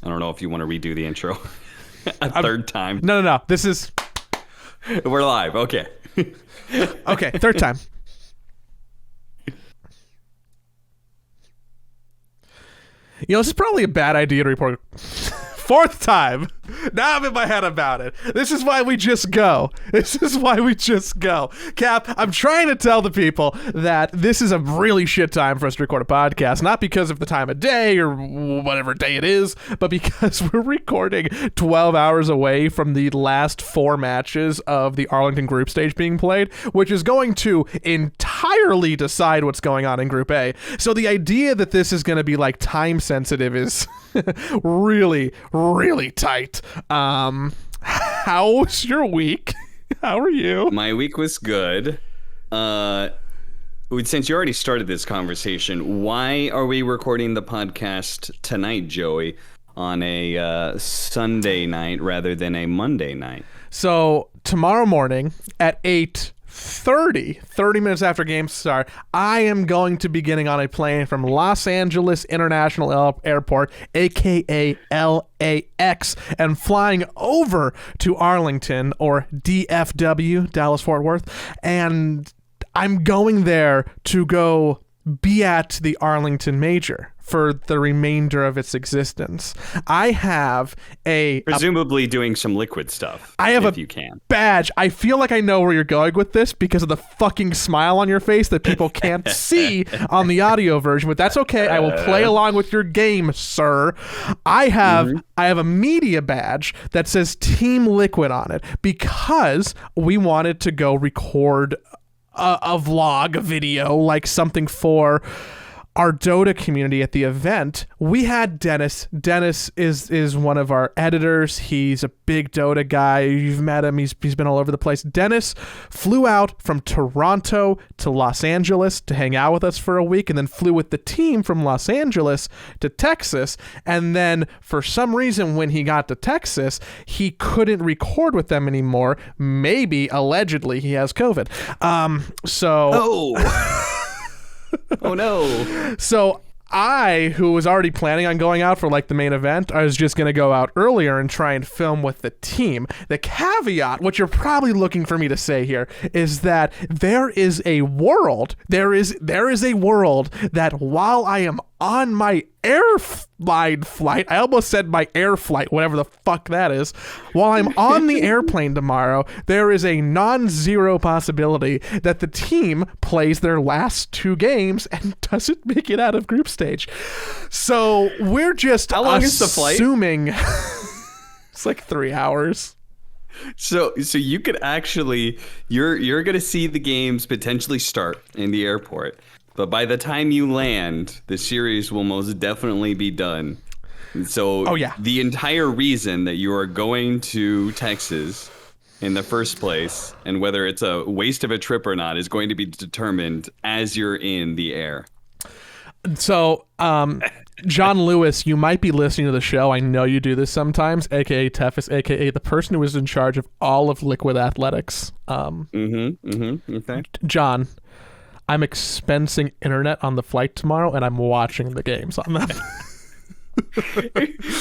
I don't know if you want to redo the intro third time. No. This is... We're live. Okay. Okay, third time. This is probably a bad idea to report. Fourth time. Now I'm in my head about it. This is why we just go. Cap, I'm trying to tell the people that this is a really shit time for us to record a podcast, not because of the time of day or whatever day it is, but because we're recording 12 hours away from the last 4 matches of the Arlington group stage being played, which is going to entirely decide what's going on in Group A. So the idea that this is going to be like time sensitive is really, really tight. How was your week? How are you? My week was good. Since you already started this conversation, why are we recording the podcast tonight, Joey, on a Sunday night rather than a Monday night? So tomorrow morning at 8:30 minutes after game start, I am going to be getting on a plane from Los Angeles International Airport, aka LAX, and flying over to Arlington, or DFW, Dallas Fort Worth, and I'm going there to go be at the Arlington Major for the remainder of its existence. I have presumably doing some liquid stuff. I have if you can. Badge. I feel like I know where you're going with this because of the fucking smile on your face that people can't see on the audio version, but that's okay. I will play along with your game, sir. I have a media badge that says Team Liquid on it because we wanted to go record a vlog, a video, like something for our Dota community at the event. We had Dennis. Dennis is one of our editors. He's a big Dota guy. You've met him. He's been all over the place. Dennis flew out from Toronto to Los Angeles to hang out with us for a week, and then flew with the team from Los Angeles to Texas. And then for some reason, when he got to Texas, he couldn't record with them anymore. Maybe, allegedly, he has COVID. Oh no. So I, who was already planning on going out for like the main event, I was just going to go out earlier and try and film with the team. The caveat, what you're probably looking for me to say here, is that there is a world that while I am on my airline flight, I almost said my air flight, whatever the fuck that is, while I'm on the airplane tomorrow, there is a non-zero possibility that the team plays their last 2 games and doesn't make it out of group stage. So we're just How long is the flight? Assuming it's like 3 hours. So you could actually, you're going to see the games potentially start in the airport. But by the time you land, the series will most definitely be done. And so the entire reason that you are going to Texas in the first place, and whether it's a waste of a trip or not, is going to be determined as you're in the air. So, John Lewis, you might be listening to the show. I know you do this sometimes, aka Tefis, aka the person who is in charge of all of Liquid Athletics. Okay. John, I'm expensing internet on the flight tomorrow, and I'm watching the games on them.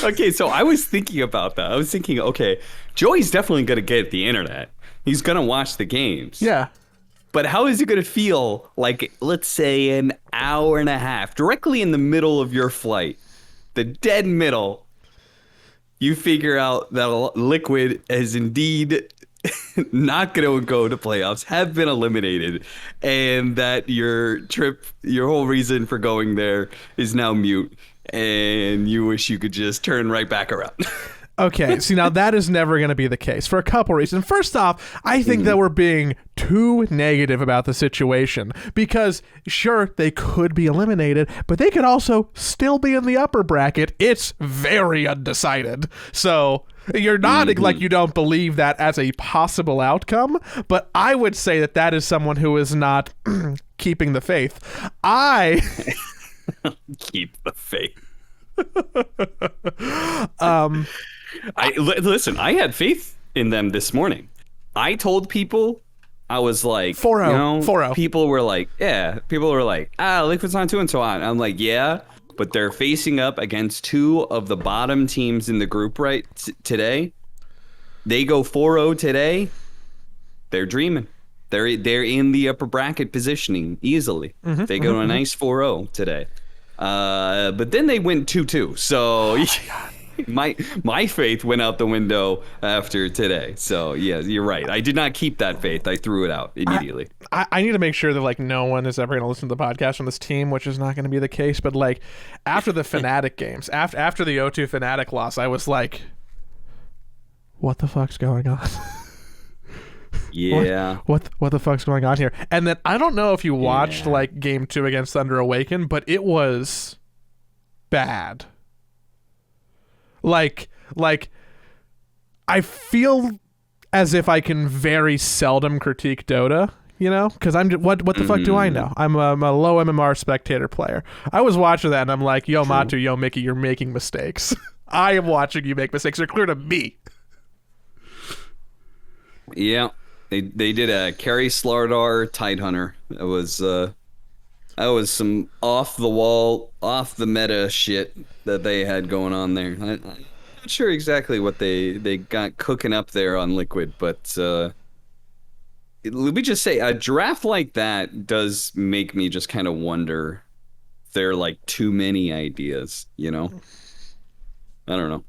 Okay, so I was thinking about that. I was thinking, okay, Joey's definitely going to get the internet. He's going to watch the games. Yeah. But how is it going to feel like, let's say, an hour and a half, directly in the middle of your flight, the dead middle, you figure out that Liquid is indeed not going to go to playoffs, have been eliminated, and that your whole reason for going there is now mute, and you wish you could just turn right back around. Okay, see, now that is never going to be the case for a couple reasons. First off, I think that we're being too negative about the situation because, sure, they could be eliminated, but they could also still be in the upper bracket. It's very undecided. So you're nodding like you don't believe that as a possible outcome, but I would say that that is someone who is not keeping the faith. Keep the faith. Listen, I had faith in them this morning. I told people, I was like, 4-0. People were like, Liquid's on 2 and so on. I'm like, yeah, but they're facing up against two of the bottom teams in the group today. They go 4-0 today. They're dreaming. They're in the upper bracket positioning easily. They go to a nice 4-0 today. But then they went 2-2. So my faith went out the window after today. So yeah, you're right. I did not keep that faith. I threw it out immediately. I need to make sure that like no one is ever going to listen to the podcast from this team, which is not going to be the case. But like after the Fnatic games, after the O2 Fnatic loss, I was like, what the fuck's going on? Yeah. What the fuck's going on here? And then I don't know if you watched like game 2 against Thunder Awaken, but it was bad. Like I feel as if I can very seldom critique Dota, you know, because I'm just, what the fuck do I know? I'm a low MMR spectator player. I was watching that and I'm like, yo, Matu, yo, Mickey, you're making mistakes. I am watching you make mistakes. They're clear to me. Yeah. They did a Carry Slardar Tidehunter. That was some off the wall, off the meta shit that they had going on there. I'm not sure exactly what they got cooking up there on Liquid, but let me just say a draft like that does make me just kind of wonder if there are like too many ideas, you know? I don't know.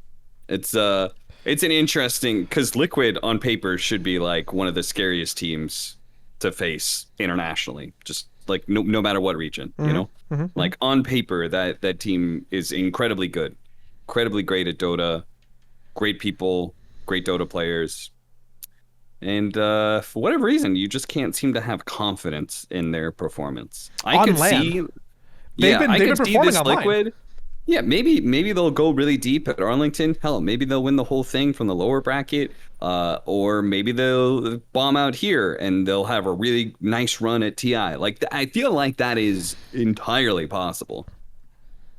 It's an interesting, because Liquid on paper should be like one of the scariest teams to face internationally, just like no matter what region, you know? Like on paper, that team is incredibly good, incredibly great at Dota, great people, great Dota players. And for whatever reason, you just can't seem to have confidence in their performance. I could see performing this online. Liquid. Yeah, maybe they'll go really deep at Arlington. Hell, maybe they'll win the whole thing from the lower bracket, or maybe they'll bomb out here and they'll have a really nice run at TI. Like I feel like that is entirely possible.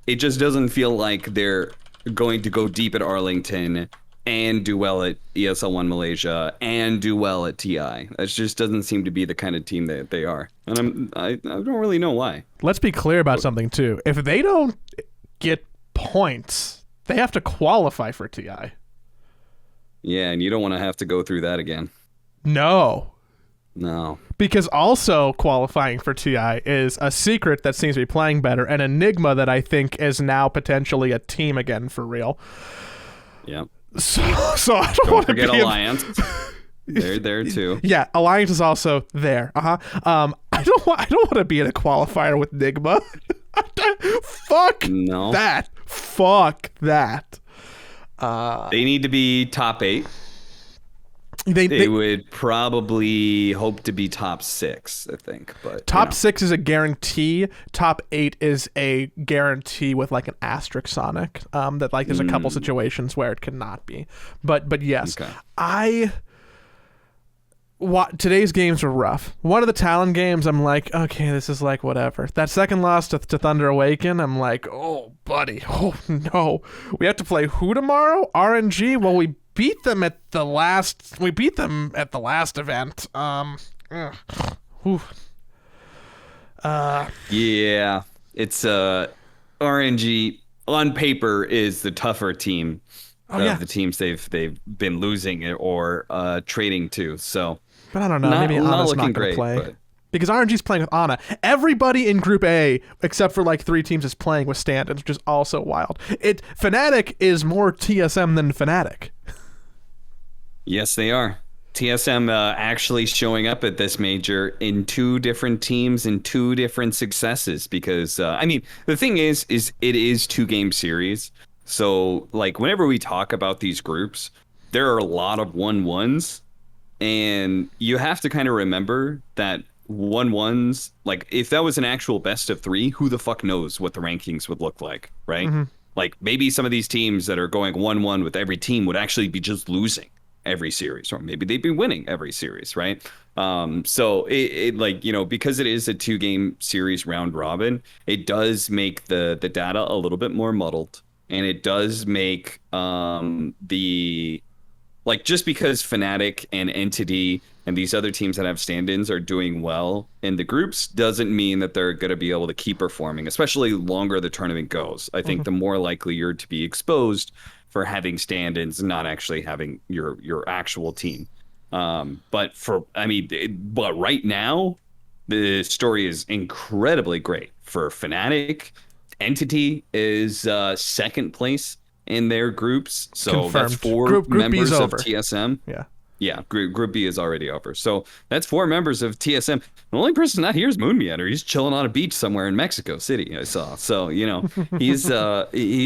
It just doesn't feel like they're going to go deep at Arlington and do well at ESL1 Malaysia and do well at TI. That just doesn't seem to be the kind of team that they are, and I don't really know why. Let's be clear about something too. If they don't get points, they have to qualify for TI. Yeah, and you don't want to have to go through that again. No. Because also qualifying for TI is a Secret that seems to be playing better, and Enigma that I think is now potentially a team again for real. Yeah. So I don't want to forget be Alliance. They're there too. Yeah, Alliance is also there. I don't want to be in a qualifier with Enigma. Fuck that. Fuck that. They need to be top 8. They would probably hope to be top 6, I think. But top 6 is a guarantee. Top 8 is a guarantee with like an asterisk on it. That like there's a couple situations where it cannot be. But yes, okay. Today's games were rough. One of the Talon games, I'm like, okay, this is like whatever. That second loss to Thunder Awaken, I'm like, oh, buddy, oh no. We have to play who tomorrow? RNG? Well, we beat them at the last event. Yeah, it's RNG on paper is the tougher team of the teams they've been losing or trading to. So. But I don't know. Maybe Ana's not going to play. Because RNG's playing with Ana. Everybody in Group A, except for like 3 teams, is playing with stand-ins, which is also wild. Fnatic is more TSM than Fnatic. Yes, they are. TSM actually showing up at this major in 2 different teams and 2 different successes. Because, I mean, the thing is it is 2-game series. So, like, whenever we talk about these groups, there are a lot of 1-1s. And you have to kind of remember that 1-1s, like if that was an actual best of 3, who the fuck knows what the rankings would look like, right? Like maybe some of these teams that are going 1-1 with every team would actually be just losing every series, or maybe they'd be winning every series, right? So it like, you know, because it is a 2-game series round robin, it does make the data a little bit more muddled, and it does make the Like just because Fnatic and Entity and these other teams that have stand-ins are doing well in the groups doesn't mean that they're going to be able to keep performing, especially longer the tournament goes. I think the more likely you're to be exposed for having stand-ins and not actually having your actual team. But right now, the story is incredibly great for Fnatic. Entity is second place in their groups, so Confirmed. that's four Group members B's of over. TSM. Yeah. Yeah, Group B is already over. So that's four members of TSM. The only person not here is Moonmeander. He's chilling on a beach somewhere in Mexico City, I saw. So, he's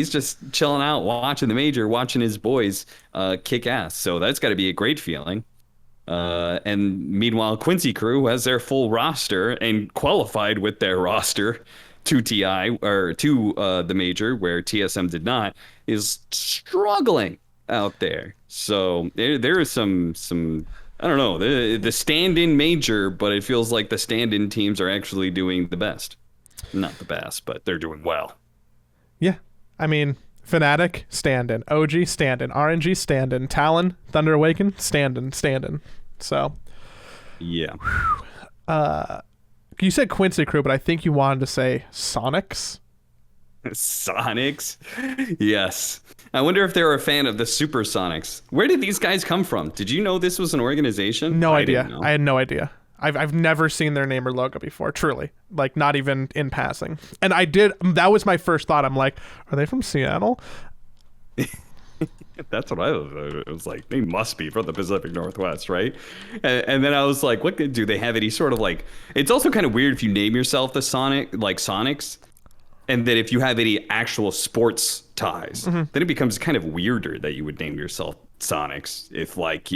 just chilling out, watching the major, watching his boys kick ass. So that's got to be a great feeling. And meanwhile, Quincy Crew has their full roster and qualified with their roster to TI or to the major, where TSM did not, is struggling out there. So there is some I don't know, the stand-in major, but it feels like the stand-in teams are actually doing the best. Not the best, but they're doing well. Yeah. I mean, Fnatic, stand-in. OG, stand-in. RNG, stand-in. Talon, Thunder Awaken, stand-in. So, Yeah. you said Quincy Crew, but I think you wanted to say Sonics. Sonics? Yes. I wonder if they're a fan of the Supersonics. Where did these guys come from? Did you know this was an organization? No idea. Didn't know. I had no idea. I've never seen their name or logo before, truly. Like, not even in passing. And that was my first thought. I'm like, are they from Seattle? That's what I was like. They must be from the Pacific Northwest, right? And then I was like, what do they have any sort of like? It's also kind of weird if you name yourself the Sonics, and then if you have any actual sports ties, then it becomes kind of weirder that you would name yourself Sonics if, like,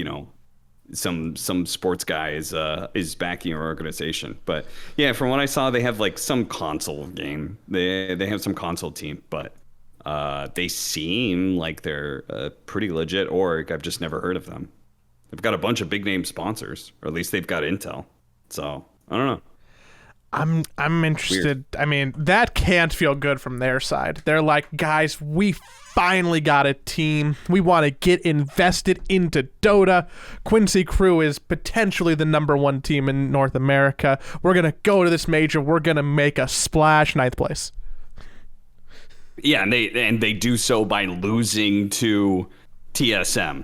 some sports guy is backing your organization. But yeah, from what I saw, they have like some console game. They have some console team, but they seem like they're a pretty legit org. I've just never heard of them. They've got a bunch of big name sponsors, or at least they've got intel. So I don't know. I'm interested. Weird. I mean, that can't feel good from their side. They're like, guys, we finally got a team. We want to get invested into Dota. Quincy Crew is potentially the #1 team in North America. We're going to go to this major. We're going to make a splash. 9th place. Yeah, and they do so by losing to TSM,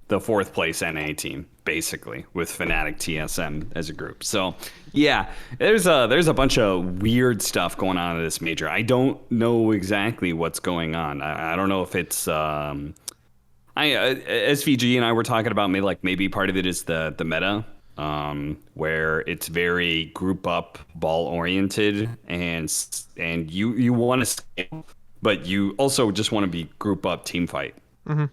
the 4th place NA team, basically, with Fnatic TSM as a group. So yeah, there's a bunch of weird stuff going on in this major. I don't know exactly what's going on. I don't know if it's SVG and I were talking about maybe part of it is the meta, where it's very group up, ball oriented, and you want to scale, but you also just want to be group up, team fight. Mm-hmm.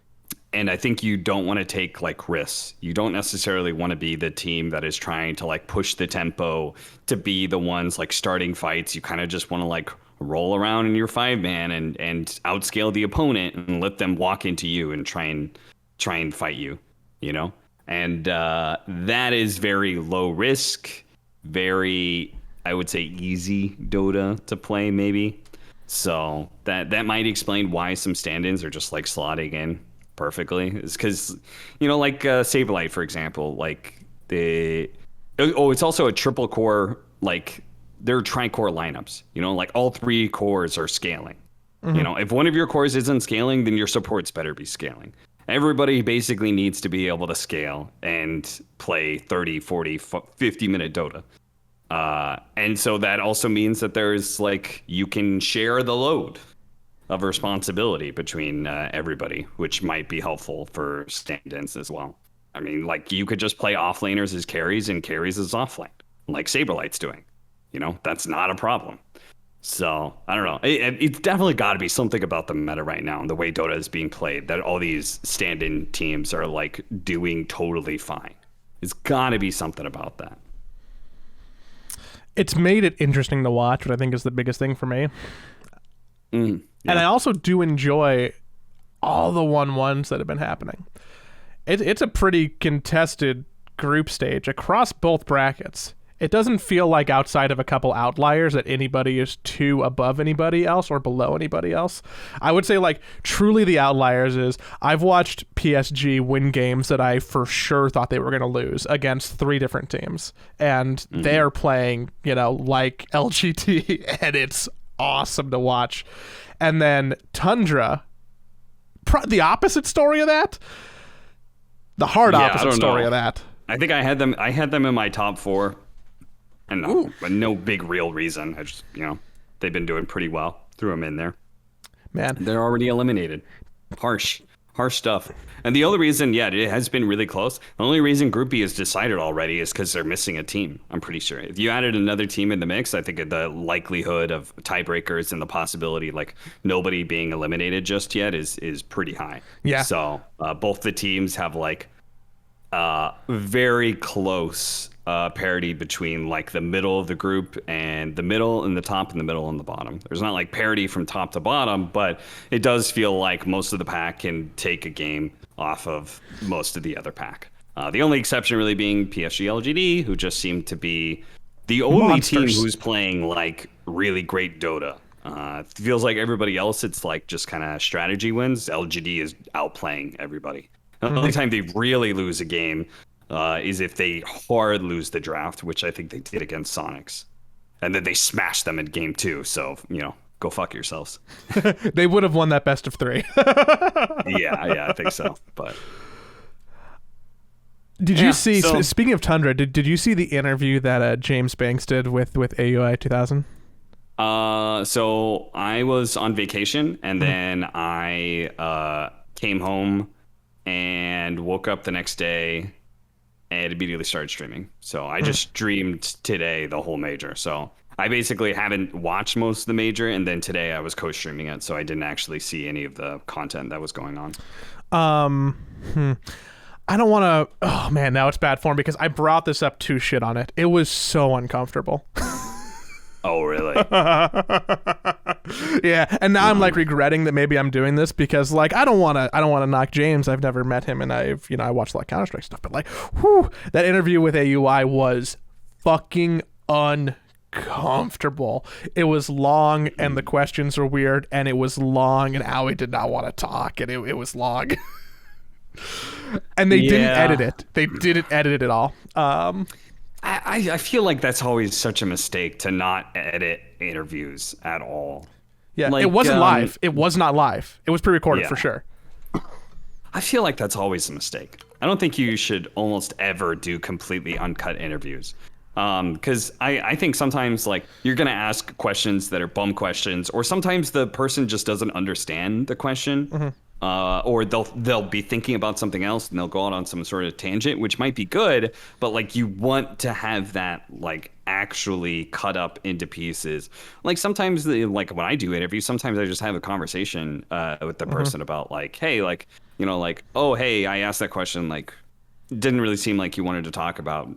And I think you don't want to take risks. You don't necessarily want to be the team that is trying to push the tempo, to be the ones starting fights. You kind of just want to roll around in your 5-man and outscale the opponent and let them walk into you and try and fight you, And that is very low risk, very, I would say, easy Dota to play maybe. So that might explain why some stand-ins are just slotting in perfectly. Is because Saberlight, for example, it's also a triple core, they're tri-core lineups, all 3 cores are scaling. Mm-hmm. If one of your cores isn't scaling, then your supports better be scaling. Everybody basically needs to be able to scale and play 30, 40, 50 minute Dota. And so that also means that there's you can share the load of responsibility between everybody, which might be helpful for stand-ins as well. I mean, you could just play offlaners as carries and carries as offlane, like Saberlight's doing. That's not a problem. So I don't know. It's definitely got to be something about the meta right now and the way Dota is being played that all these stand-in teams are doing totally fine. It's got to be something about that. It's made it interesting to watch, which I think is the biggest thing for me. Yeah. And I also do enjoy all the 1-1s that have been happening. It's a pretty contested group stage across both brackets. It doesn't feel like outside of a couple outliers that anybody is too above anybody else or below anybody else. I would say like truly the outliers is I've watched PSG win games that I for sure thought they were going to lose against 3 different teams. And they're playing, like LGT, and it's awesome to watch. And then Tundra, the opposite story of that. The hard opposite story of that. I think I had them in my top 4. And no big real reason. I just, they've been doing pretty well. Threw them in there. Man. They're already eliminated. Harsh stuff. And the only reason, it has been really close. The only reason Group B is decided already is because they're missing a team, I'm pretty sure. If you added another team in the mix, I think the likelihood of tiebreakers and the possibility like nobody being eliminated just yet is pretty high. Yeah. So both the teams have like very close parity between like the middle of the group and the middle and the top and the middle and the bottom. There's not like parity from top to bottom, but it does feel like most of the pack can take a game off of most of the other pack. The only exception really being PSG LGD, who just seem to be the only team who's playing like really great Dota. It feels like everybody else, it's like just kind of strategy wins. LGD is outplaying everybody. The only time they really lose a game is if they hard lose the draft, which I think they did against Sonics. And then they smashed them in game 2. So, go fuck yourselves. They would have won that best of 3. yeah, I think so. But did you see, speaking of Tundra, did you see the interview that James Banks did with AUI 2000? So I was on vacation and then I came home and woke up the next day and immediately started streaming. So I just streamed today the whole major. So I basically haven't watched most of the major, and then today I was co-streaming it, so I didn't actually see any of the content that was going on. I don't want to... Oh, man, now it's bad form because I brought this up to shit on it. It was so uncomfortable. Oh, really? Yeah, and now I'm like regretting that maybe I'm doing this because like I don't want to knock James. I've never met him, and I watched a lot of Counter-Strike stuff, but like, that interview with AUI was fucking uncomfortable. It was long, and the questions were weird, and it was long, and Owie did not want to talk, and it was long. And they didn't edit it. They didn't edit it at all. I feel like that's always such a mistake to not edit interviews at all. Yeah, like, it wasn't live. It was not live. It was pre-recorded for sure. I feel like that's always a mistake. I don't think you should almost ever do completely uncut interviews. Because I think sometimes like you're going to ask questions that are bum questions, or sometimes the person just doesn't understand the question. Or they'll be thinking about something else and they'll go out on some sort of tangent, which might be good, but like you want to have that like actually cut up into pieces. Like sometimes like when I do interviews, sometimes I just have a conversation with the person about like, hey, like, like, oh, hey, I asked that question, like didn't really seem like you wanted to talk about.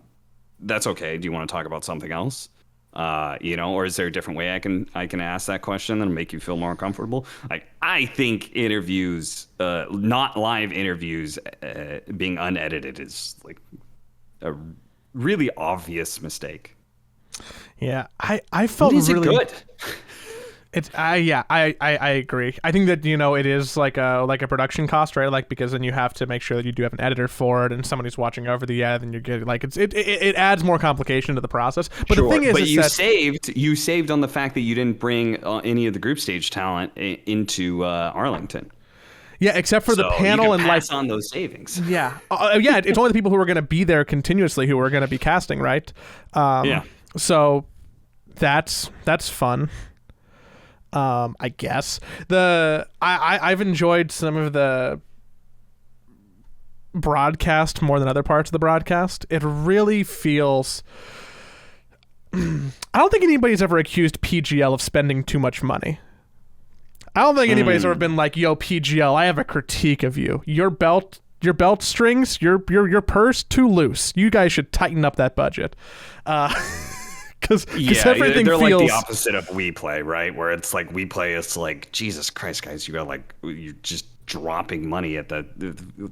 That's okay. Do you want to talk about something else? Or is there a different way I can ask that question that'll make you feel more comfortable? Like I think interviews, not live interviews, being unedited is like a really obvious mistake. Yeah, I felt really good. It's I agree. I think that it is like a production cost, right? Like because then you have to make sure that you do have an editor for it and someone who's watching over the ad, and you're getting like it adds more complication to the process. But the thing is, you saved on the fact that you didn't bring any of the group stage talent into Arlington. Yeah, except for the panel you can and pass like on those savings. Yeah, yeah. It's only the people who are going to be there continuously who are going to be casting, right? So that's fun. I guess I've enjoyed some of the broadcast more than other parts of the broadcast. It really feels. I don't think anybody's ever accused PGL of spending too much money. I don't think anybody's ever been like, "Yo, PGL, I have a critique of you. Your belt strings, your purse too loose. You guys should tighten up that budget." Because everything they're feels like the opposite of We Play, right? Where it's like We Play, it's like, Jesus Christ, guys, you're just dropping money at the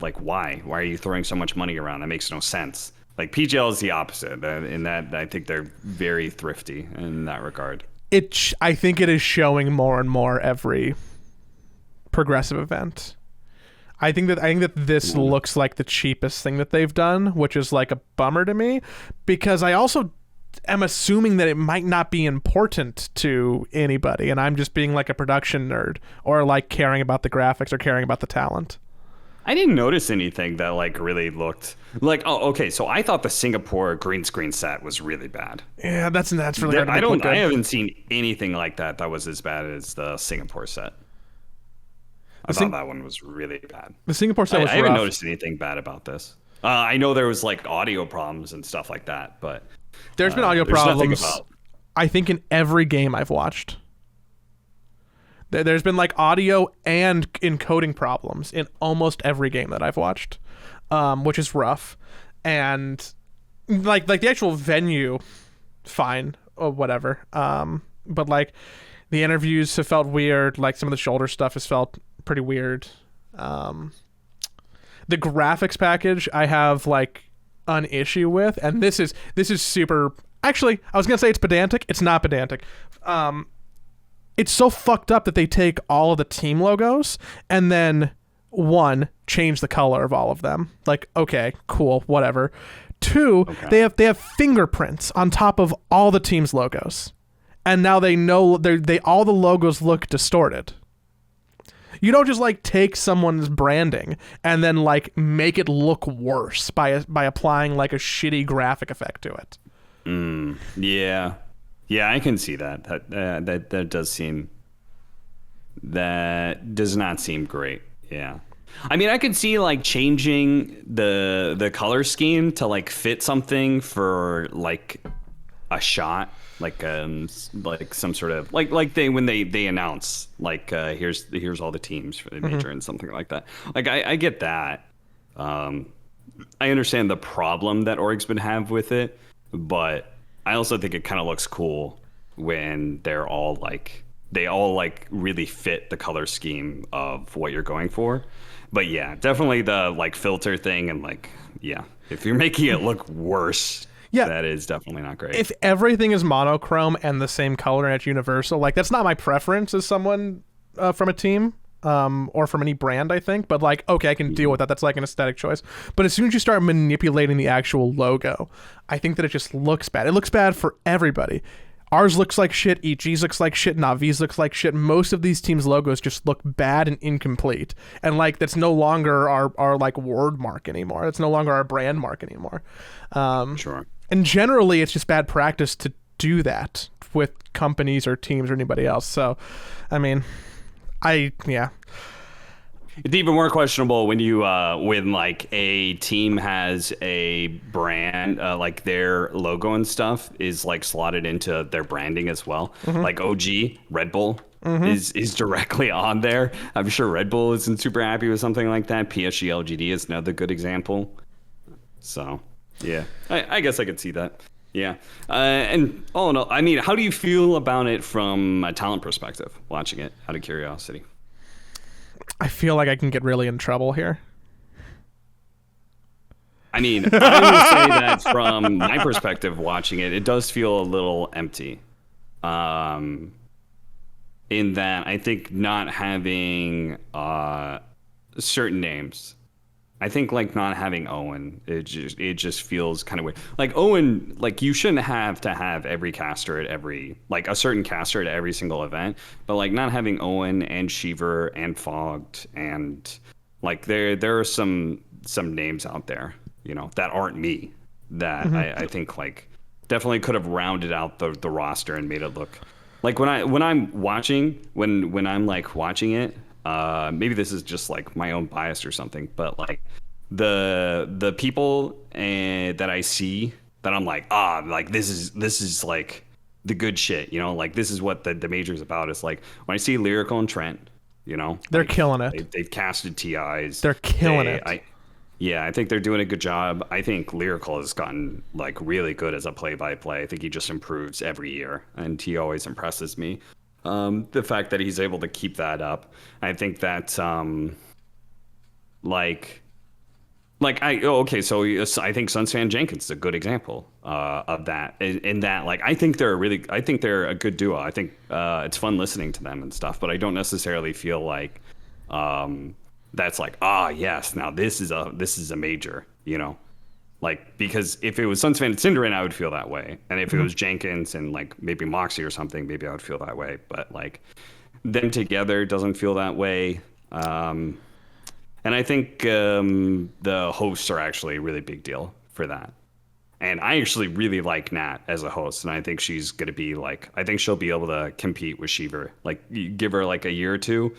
like. Why are you throwing so much money around? That makes no sense. Like PGL is the opposite. In that, I think they're very thrifty in that regard. I think it is showing more and more every progressive event. I think that this looks like the cheapest thing that they've done, which is like a bummer to me, because I also am assuming that it might not be important to anybody, and I'm just being like a production nerd or like caring about the graphics or caring about the talent. I didn't notice anything that like really looked like, oh, okay. So I thought the Singapore green screen set was really bad. Yeah, that's really hard to make look good. I haven't seen anything like that was as bad as the Singapore set. I thought that one was really bad. The Singapore set was I rough. haven't noticed anything bad about this. I know there was like audio problems and stuff like that, but there's been audio problems. I think in every game I've watched, there's been like audio and encoding problems in almost every game that I've watched, which is rough. And like the actual venue, fine or whatever. But like the interviews have felt weird. Like some of the shoulder stuff has felt pretty weird. The graphics package I have like an issue with, and this is super. Actually, I was gonna say it's pedantic. It's not pedantic. It's so fucked up that they take all of the team logos and then change the color of all of them. Like, okay, cool, whatever. Two, they have fingerprints on top of all the team's logos, and now they know all the logos look distorted. You don't just like take someone's branding and then like make it look worse by applying like a shitty graphic effect to it. Yeah, I can see that. That does not seem great. Yeah, I mean, I could see like changing the color scheme to like fit something for like a shot, like some sort of like when they announce like here's all the teams for the major and something like that. Like I get that. I understand the problem that orgs would have with it, but I also think it kind of looks cool when they all really fit the color scheme of what you're going for. But yeah, definitely the like filter thing and like, yeah, if you're making it look worse, that is definitely not great. If everything is monochrome and the same color and it's universal, like that's not my preference as someone from a team. Or from any brand, I think, but like, okay, I can deal with that. That's like an aesthetic choice. But as soon as you start manipulating the actual logo, I think that it just looks bad. It looks bad for everybody. Ours looks like shit. EG's looks like shit. Navi's looks like shit. Most of these teams' logos just look bad and incomplete. And like, that's no longer our like word mark anymore. It's no longer our brand mark anymore. Sure. And generally, it's just bad practice to do that with companies or teams or anybody else. So, I mean, it's even more questionable when you when like a team has a brand like their logo and stuff is like slotted into their branding as well. Like OG Red Bull is directly on there. I'm sure Red Bull isn't super happy with something like that. PSG LGD is another good example. So yeah, I guess I could see that. Yeah. And all in all, I mean, how do you feel about it from a talent perspective, watching it out of curiosity? I feel like I can get really in trouble here. I mean, I would say that from my perspective watching it, it does feel a little empty. In that I think not having certain names, I think like not having Owen, it just feels kind of weird. Like Owen, like you shouldn't have to have every caster at every, like a certain caster at every single event, but like not having Owen and Sheever and Fogged and like there are some names out there, you know, that aren't me that I think like definitely could have rounded out the roster and made it look like when I'm watching it. Maybe this is just like my own bias or something, but like the people that I see that I'm like, like this is like the good shit, you know, like this is what the major is about. It's like when I see Lyrical and Trent, you know, they're like, killing it. They've casted TIs. They're killing it. I think they're doing a good job. I think Lyrical has gotten like really good as a play-by-play. I think he just improves every year, and he always impresses me. The fact that he's able to keep that up, I think that like Like okay, so yes, I think Sunsan Jenkins is a good example of that. In that, like, I think they're a good duo. I think it's fun listening to them and stuff, but I don't necessarily feel like that's like, yes, now this is a major, you know, like, because if it was Sunsan and Cinderin, I would feel that way, and if it was Jenkins and like maybe Moxie or something, maybe I would feel that way. But like them together doesn't feel that way. And I think the hosts are actually a really big deal for that. And I actually really like Nat as a host, and I think she's gonna be like, I think she'll be able to compete with Sheever. Like, you give her like a year or two.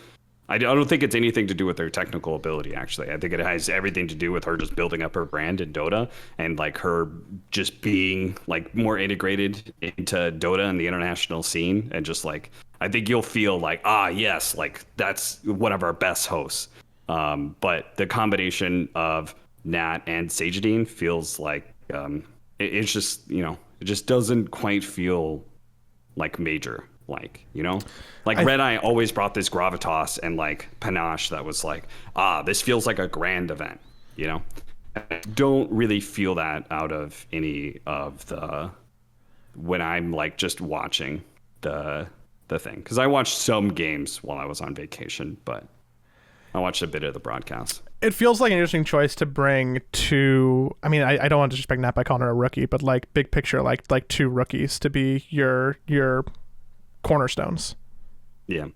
I don't think it's anything to do with her technical ability. Actually, I think it has everything to do with her just building up her brand in Dota, and like her just being like more integrated into Dota and the international scene, and just like, I think you'll feel like, yes, like that's one of our best hosts. But the combination of Nat and Sajidine feels like it's just, you know, it just doesn't quite feel like major, like, you know, like Red Eye always brought this gravitas and like panache that was like, this feels like a grand event, you know. I don't really feel that out of any of the, when I'm like just watching the thing, because I watched some games while I was on vacation, but I watched a bit of the broadcast. It feels like an interesting choice to bring two. I mean, I don't want to disrespect Nat by calling her a rookie, but like big picture, like two rookies to be your cornerstones. Yeah.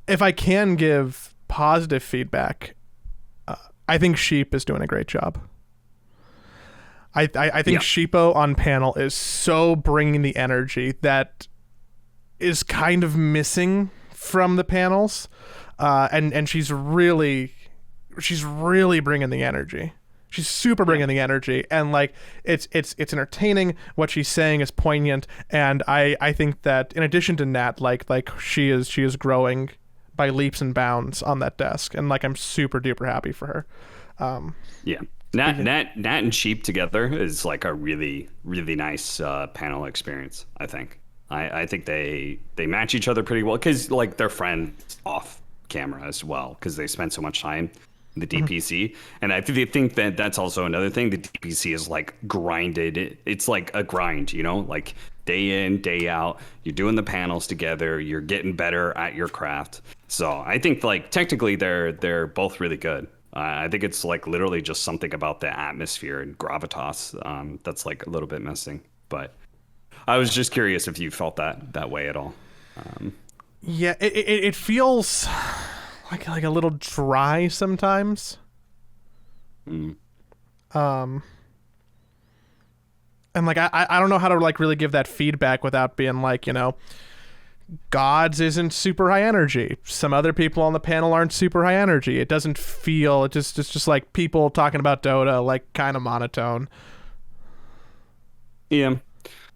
If I can give positive feedback, I think Sheep is doing a great job. I think Sheepo on panel is so bringing the energy that is kind of missing from the panels. And she's really bringing the energy. She's super bringing the energy, and like it's entertaining. What she's saying is poignant, and I think that in addition to Nat, like she is growing by leaps and bounds on that desk, and like I'm super duper happy for her. Yeah, Nat and Sheep together is like a really nice panel experience. I think. I think they match each other pretty well, because like they're friends off camera as well, because they spend so much time in the DPC. And I think that that's also another thing. The DPC is like grinded. It's like a grind, you know, like day in, day out, you're doing the panels together, you're getting better at your craft. So I think like technically they're both really good. I think it's like literally just something about the atmosphere and gravitas that's like a little bit missing. But I was just curious if you felt that way at all. Yeah, it feels like a little dry sometimes. And like I don't know how to like really give that feedback without being like, you know, Gods isn't super high energy. Some other people on the panel aren't super high energy. It doesn't feel, it's just like people talking about Dota, like kind of monotone. Yeah.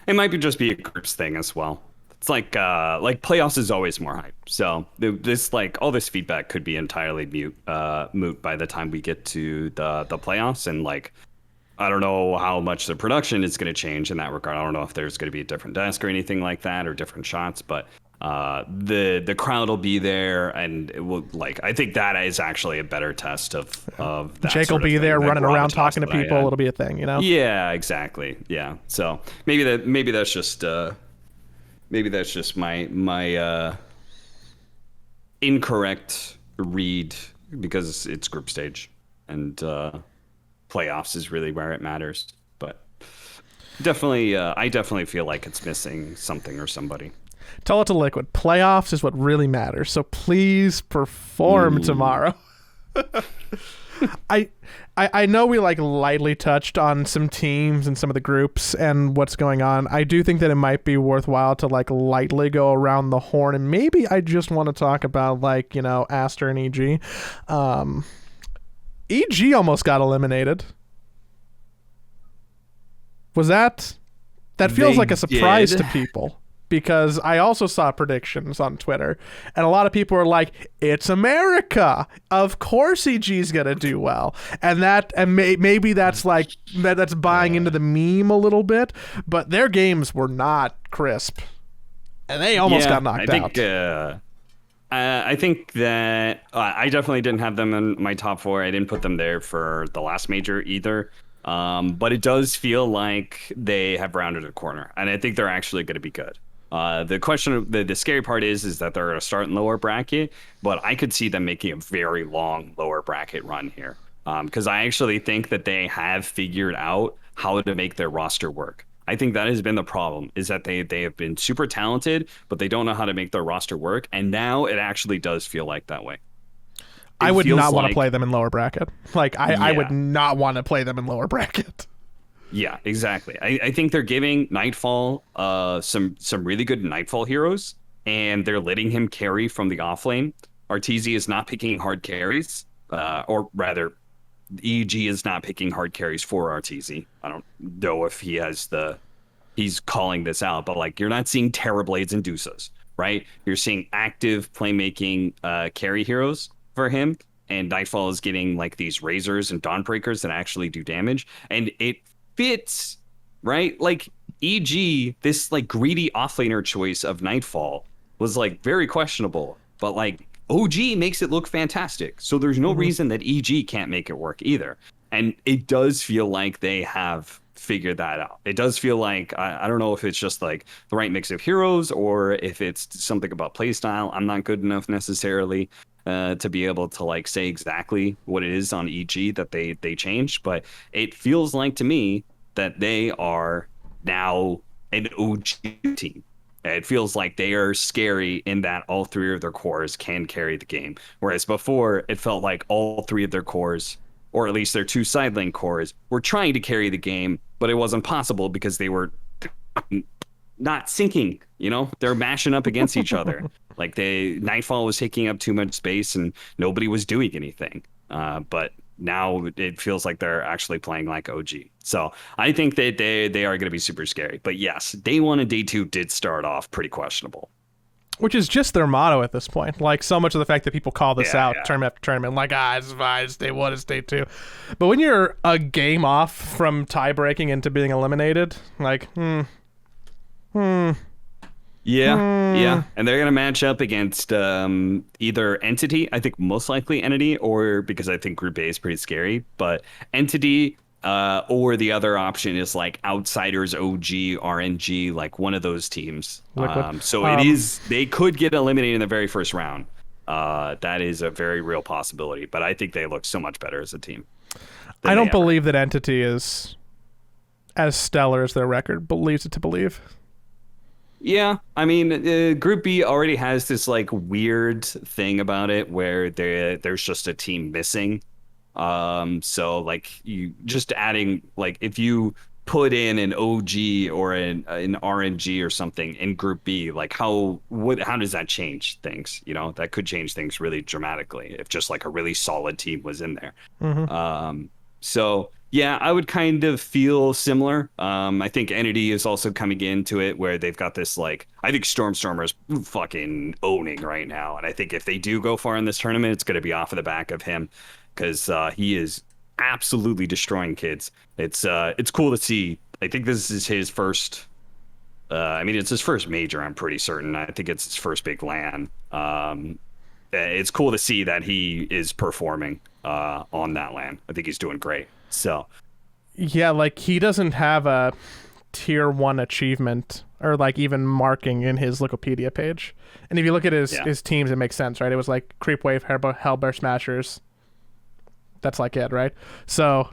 It might just be a groups thing as well. It's like playoffs is always more hype. So this like all this feedback could be entirely moot by the time we get to the playoffs. And like, I don't know how much the production is going to change in that regard. I don't know if there's going to be a different desk or anything like that, or different shots, but the crowd will be there, and it will, like, I think that is actually a better test of that. Jake will be there running around talking to people. It'll be a thing, you know? Yeah, exactly. Yeah. So maybe that's just my incorrect read, because it's group stage, and playoffs is really where it matters. But definitely, I definitely feel like it's missing something or somebody. Tell it to Liquid. Playoffs is what really matters. So please perform tomorrow. I know we like lightly touched on some teams and some of the groups and what's going on. I do think that it might be worthwhile to like lightly go around the horn, and maybe I just want to talk about, like, you know, Aster and EG. EG almost got eliminated. Was that feels like a surprise to people, because I also saw predictions on Twitter, and a lot of people were like, it's America, of course EG's gonna do well, and maybe that's like that's buying into the meme a little bit, but their games were not crisp, and they almost got knocked out. I think that I definitely didn't have them in my top four. I didn't put them there for the last major either. But it does feel like they have rounded a corner, and I think they're actually going to be good. The question, the scary part is that they're going to start in lower bracket, but I could see them making a very long lower bracket run here. Because I actually think that they have figured out how to make their roster work. I think that has been the problem is that they have been super talented, but they don't know how to make their roster work. And now it actually does feel like that way. I It would feels not want to like, play them in lower bracket. Like I would yeah, not want to play them in lower bracket. yeah, exactly. I think they're giving Nightfall some really good Nightfall heroes, and they're letting him carry from the offlane. Arteezy is not picking hard carries, or rather, EG is not picking hard carries for Arteezy. I don't know if he's calling this out, but like you're not seeing Terrorblades and Dusas, right? You're seeing active playmaking carry heroes for him, and Nightfall is getting like these Razors and Dawnbreakers that actually do damage, and it fits, right? Like EG, this like greedy offlaner choice of Nightfall was like very questionable, but like OG makes it look fantastic. So there's no Mm-hmm. reason that EG can't make it work either. And it does feel like they have figured that out. It does feel like I don't know if it's just like the right mix of heroes or if it's something about playstyle. I'm not good enough necessarily to be able to like say exactly what it is on EG that they changed, but it feels like to me that they are now an OG team. It feels like they are scary in that all three of their cores can carry the game. Whereas before, it felt like all three of their cores, or at least their two side lane cores, were trying to carry the game, but it wasn't possible because they were not syncing. You know, they're mashing up against each other. Like Nightfall was taking up too much space and nobody was doing anything. But now it feels like they're actually playing like OG. So I think that they are going to be super scary. But yes, day one and day two did start off pretty questionable. Which is just their motto at this point. Like so much of the fact that people call this Yeah, out yeah. tournament after tournament, like it's fine, it's day one, it's day two. But when you're a game off from tie breaking into being eliminated, like Yeah, and they're gonna match up against either Entity, I think most likely Entity, or because I think Group A is pretty scary, but Entity, or the other option is like Outsiders, OG, RNG, like one of those teams. Liquid. So it is they could get eliminated in the very first round. That is a very real possibility, but I think they look so much better as a team I than they don't ever. believe that Entity is as stellar as their record believes it to believe. Yeah, I mean, Group B already has this like weird thing about it where there's just a team missing. So like you just adding like if you put in an OG or an RNG or something in Group B, like how does that change things? You know, that could change things really dramatically if just like a really solid team was in there. Mm-hmm. So yeah, I would kind of feel similar. I think Entity is also coming into it where they've got this like I think Stormstormer's fucking owning right now, and I think if they do go far in this tournament, it's going to be off of the back of him because he is absolutely destroying kids. It's cool to see. I think this is his first. I mean, it's his first major. I'm pretty certain. I think it's his first big LAN. It's cool to see that he is performing on that LAN. I think he's doing great. So Yeah, like he doesn't have a tier one achievement or like even marking in his Wikipedia page. And if you look at yeah, his teams, it makes sense, right? It was like Creep Wave, Hellbear Smashers. That's like it, right? So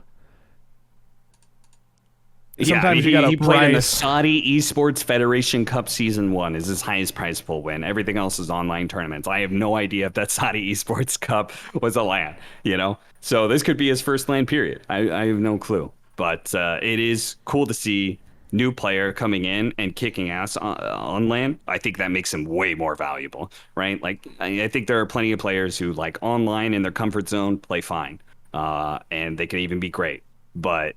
yeah. I mean, sometimes you gotta he played in the rise. Saudi Esports Federation Cup Season 1 is his highest prize pool win. Everything else is online tournaments. I have no idea if that Saudi Esports Cup was a LAN. You know, so this could be his first LAN period. I have no clue, but it is cool to see new player coming in and kicking ass on LAN. I think that makes him way more valuable, right? Like I think there are plenty of players who like online in their comfort zone play fine, and they can even be great, but